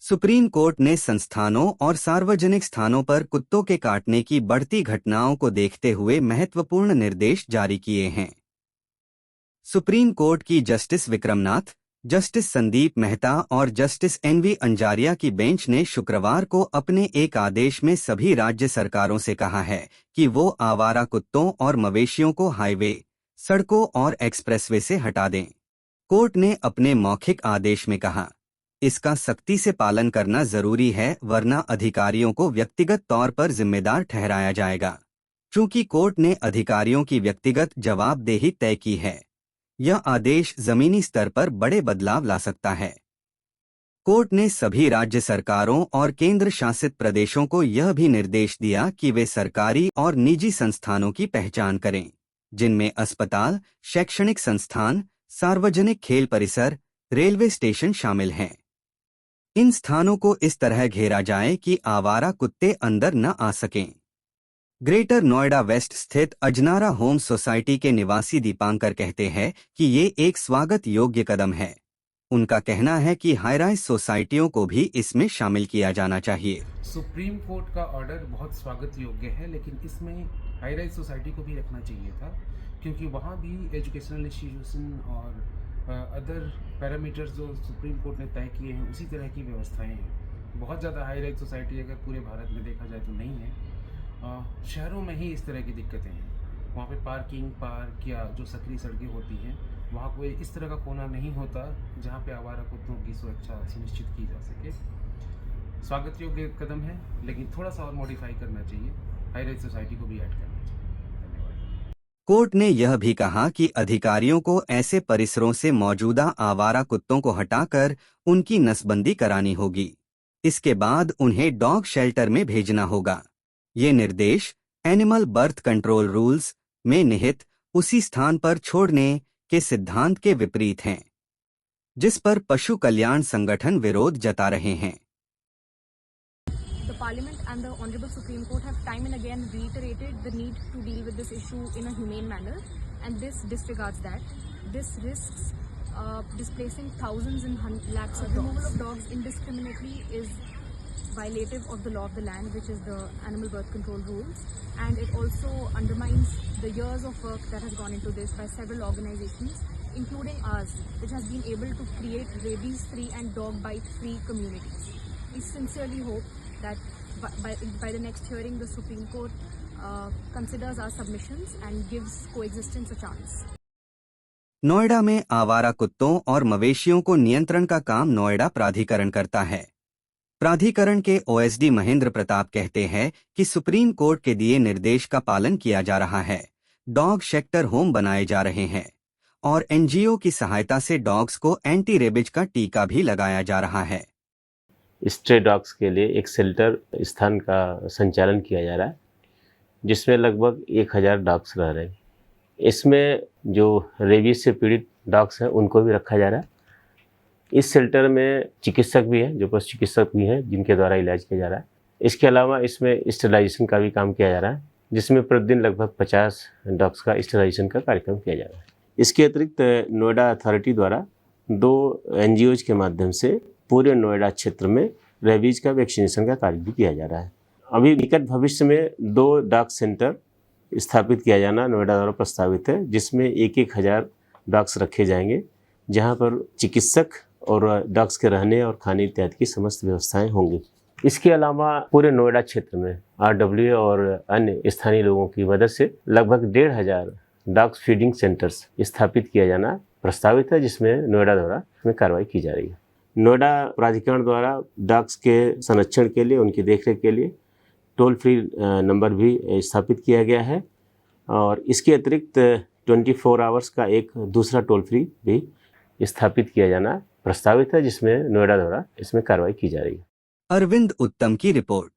Supreme court ने संस्थानों और सार्वजनिक स्थानों पर कुत्तों के काटने की बढ़ती घटनाओं को देखते हुए महत्वपूर्ण निर्देश जारी किए हैं। सुप्रीम कोर्ट की जस्टिस विक्रमनाथ, जस्टिस संदीप मेहता और जस्टिस एनवी अंजारिया की बेंच ने शुक्रवार को अपने एक आदेश में सभी राज्य सरकारों से कहा है कि वो आवारा कुत्तों और मवेशियों को हाईवे, सड़कों और एक्सप्रेसवे से हटा दें। कोर्ट ने अपने मौखिक आदेश में कहा, इसका सख्ती से पालन करना जरूरी है वरना अधिकारियों को व्यक्तिगत तौर पर जिम्मेदार ठहराया जाएगा। चूंकि कोर्ट ने अधिकारियों की व्यक्तिगत जवाबदेही तय की है, यह आदेश जमीनी स्तर पर बड़े बदलाव ला सकता है। कोर्ट ने सभी राज्य सरकारों और केंद्र शासित प्रदेशों को यह भी निर्देश दिया कि वे सरकारी और निजी संस्थानों की पहचान करें, जिनमें अस्पताल, शैक्षणिक संस्थान, सार्वजनिक खेल परिसर, रेलवे स्टेशन शामिल हैं। इन स्थानों को इस तरह घेरा जाए कि आवारा कुत्ते अंदर न आ सकें। ग्रेटर नोएडा वेस्ट स्थित अजनारा होम सोसाइटी के निवासी दीपांकर कहते हैं कि ये एक स्वागत योग्य कदम है। उनका कहना है कि हाईराइज सोसाइटियों को भी इसमें शामिल किया जाना चाहिए। सुप्रीम कोर्ट का ऑर्डर बहुत स्वागत योग्य है, लेकिन इसमें हाईराइज सोसाइटी को भी रखना चाहिए था, क्योंकि वहाँ भी एजुकेशनल इंस्टीट्यूशन और अदर पैरामीटर्स जो सुप्रीम कोर्ट ने तय किए हैं उसी तरह की व्यवस्थाएं हैं। बहुत ज़्यादा हाईराइज सोसाइटी अगर पूरे भारत में देखा जाए तो नहीं है। शहरों में ही इस तरह की दिक्कतें हैं। वहाँ पे पार्क या जो सकरी सड़कें होती हैं वहाँ कोई इस तरह का कोना नहीं होता जहाँ पे आवारा कुत्तों की सुरक्षा सुनिश्चित की जा सके। स्वागत योग्य कदम है, लेकिन थोड़ा सा और मॉडिफाई करना चाहिए, हाईराइज सोसाइटी को भी ऐड करना चाहिए। धन्यवाद। कोर्ट ने यह भी कहा कि अधिकारियों को ऐसे परिसरों से मौजूदा आवारा कुत्तों को हटाकर उनकी नसबंदी करानी होगी। इसके बाद उन्हें डॉग शेल्टर में भेजना होगा। ये निर्देश एनिमल बर्थ कंट्रोल रूल्स में निहित उसी स्थान पर छोड़ने के सिद्धांत के विपरीत हैं, जिस पर पशु कल्याण संगठन विरोध जता रहे हैं। The Parliament and the Honorable Supreme Court have time and again reiterated the need to deal with this issue in a humane manner, and this disregards that. This risks displacing thousands and lakhs of dogs. Removal of dogs indiscriminately is violative of the law of the land, which is the animal birth control rules, and it also undermines the years of work that has gone into this by several organizations, including ours, which has been able to create rabies-free and dog-bite-free communities. We sincerely hope that by the next hearing, the Supreme Court considers our submissions and gives coexistence a chance. Noida में आवारा कुत्तों और मवेशियों को नियंत्रण का काम नोएडा प्राधिकरण करता है। प्राधिकरण के ओएसडी महेंद्र प्रताप कहते हैं कि सुप्रीम कोर्ट के दिए निर्देश का पालन किया जा रहा है। डॉग शेल्टर होम बनाए जा रहे हैं और एनजीओ की सहायता से डॉग्स को एंटी रेबिज का टीका भी लगाया जा रहा है। स्ट्रे डॉग्स के लिए एक शेल्टर स्थान का संचालन किया जा रहा है, जिसमें लगभग 1000 डॉग्स रह रहे हैं। इसमें जो रेबीज से पीड़ित डॉग्स हैं उनको भी रखा जा रहा है। इस शेल्टर में चिकित्सक भी हैं, जो पशु चिकित्सक भी हैं, जिनके द्वारा इलाज किया जा रहा है। इसके अलावा इसमें स्टेरिलाइजेशन का भी काम किया जा रहा है, जिसमें प्रतिदिन लगभग 50 डॉग्स का स्टेरिलाइजेशन का कार्यक्रम किया जा रहा है। इसके अतिरिक्त नोएडा अथॉरिटी द्वारा 2 एनजीओज के माध्यम से पूरे नोएडा क्षेत्र में रेबीज का वैक्सीनेशन का कार्य भी किया जा रहा है। अभी निकट भविष्य में 2 डॉग सेंटर स्थापित किया जाना नोएडा द्वारा प्रस्तावित है, जिसमें 1000 डॉग्स रखे जाएंगे, जहां पर चिकित्सक और डॉग्स के रहने और खाने इत्यादि की समस्त व्यवस्थाएं होंगी। इसके अलावा पूरे नोएडा क्षेत्र में आरडब्ल्यू और अन्य स्थानीय लोगों की मदद से लगभग 1500 डॉग फीडिंग सेंटर्स स्थापित किया जाना प्रस्तावित है, जिसमें नोएडा द्वारा इसमें कार्रवाई की जा रही है। नोएडा प्राधिकरण द्वारा डॉग्स के संरक्षण के लिए, उनकी देखरेख के लिए टोल फ्री नंबर भी स्थापित किया गया है, और इसके अतिरिक्त 24 आवर्स का एक दूसरा टोल फ्री भी स्थापित किया जाना प्रस्तावित है, जिसमें नोएडा द्वारा इसमें कार्रवाई की जा रही है। अरविंद उत्तम की रिपोर्ट।